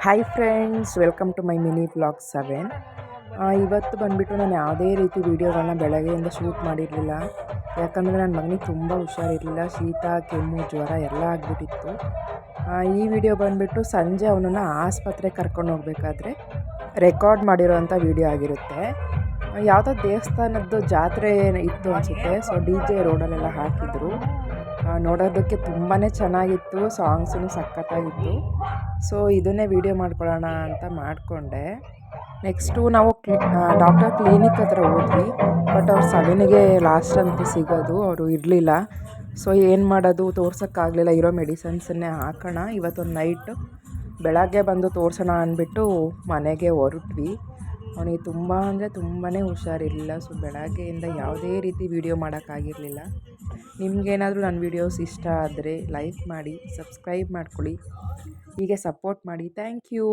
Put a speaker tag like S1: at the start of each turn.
S1: Hi friends, welcome to my mini blog 7. ಇವತ್ತು ಬಂದುಬಿಟ್ಟು ನಾನು ಯಾವುದೇ ರೀತಿ ವೀಡಿಯೋಗಳನ್ನ ಬೆಳಗ್ಗೆಯಿಂದ ಶೂಟ್ ಮಾಡಿರಲಿಲ್ಲ. ಯಾಕಂದರೆ ನನ್ನ ಮಗನಿಗೆ ತುಂಬ ಹುಷಾರಿರಲಿಲ್ಲ. ಶೀತ, ಕೆಮ್ಮು, ಜ್ವರ ಎಲ್ಲ ಆಗಿಬಿಟ್ಟಿತ್ತು. ಈ ವಿಡಿಯೋ ಬಂದುಬಿಟ್ಟು ಸಂಜೆ ಅವನನ್ನು ಆಸ್ಪತ್ರೆಗೆ ಕರ್ಕೊಂಡು ಹೋಗಬೇಕಾದ್ರೆ ರೆಕಾರ್ಡ್ ಮಾಡಿರೋವಂಥ ವೀಡಿಯೋ ಆಗಿರುತ್ತೆ. ಯಾವುದೋ ದೇವಸ್ಥಾನದ್ದು ಜಾತ್ರೆ ಇತ್ತು ಅನಿಸುತ್ತೆ. ಸೊ DJ ರೋಡಲ್ಲೆಲ್ಲ ಹಾಕಿದ್ರು. ನೋಡೋದಕ್ಕೆ ತುಂಬಾ ಚೆನ್ನಾಗಿತ್ತು, ಸಾಂಗ್ಸೂ ಸಖತ್ತಾಗಿತ್ತು. ಸೊ ಇದನ್ನೇ ವೀಡಿಯೋ ಮಾಡ್ಕೊಳ್ಳೋಣ ಅಂತ ಮಾಡಿಕೊಂಡೆ. ನೆಕ್ಸ್ಟು ನಾವು ಡಾಕ್ಟರ್ ಕ್ಲಿನಿಕ್ ಹತ್ರ ಹೋದ್ವಿ. ಬಟ್ ಅವ್ರು 7ಗೆ ಲಾಸ್ಟ್ ಅಂತ ಸಿಗೋದು, ಅವರು ಇರಲಿಲ್ಲ. ಸೊ ಏನು ಮಾಡೋದು, ತೋರ್ಸೋಕ್ಕಾಗಲಿಲ್ಲ. ಇರೋ ಮೆಡಿಸನ್ಸನ್ನೇ ಹಾಕೋಣ, ಇವತ್ತೊಂದು ನೈಟು ಬೆಳಗ್ಗೆ ಬಂದು ತೋರಿಸೋಣ ಅಂದ್ಬಿಟ್ಟು ಮನೆಗೆ ಹೊರಟ್ವಿ. ಅವನಿಗೆ ತುಂಬ ಅಂದರೆ ತುಂಬಾ ಹುಷಾರಿರಲಿಲ್ಲ. ಸೊ ಬೆಳಗ್ಗೆಯಿಂದ ಯಾವುದೇ ರೀತಿ ವೀಡಿಯೋ ಮಾಡೋಕ್ಕಾಗಿರಲಿಲ್ಲ. ನಿಮಗೇನಾದರೂ ನನ್ನ ವೀಡಿಯೋಸ್ ಇಷ್ಟ ಆದರೆ ಲೈಕ್ ಮಾಡಿ, ಸಬ್ಸ್ಕ್ರೈಬ್ ಮಾಡ್ಕೊಳ್ಳಿ, ಹೀಗೆ ಸಪೋರ್ಟ್ ಮಾಡಿ. Thank you.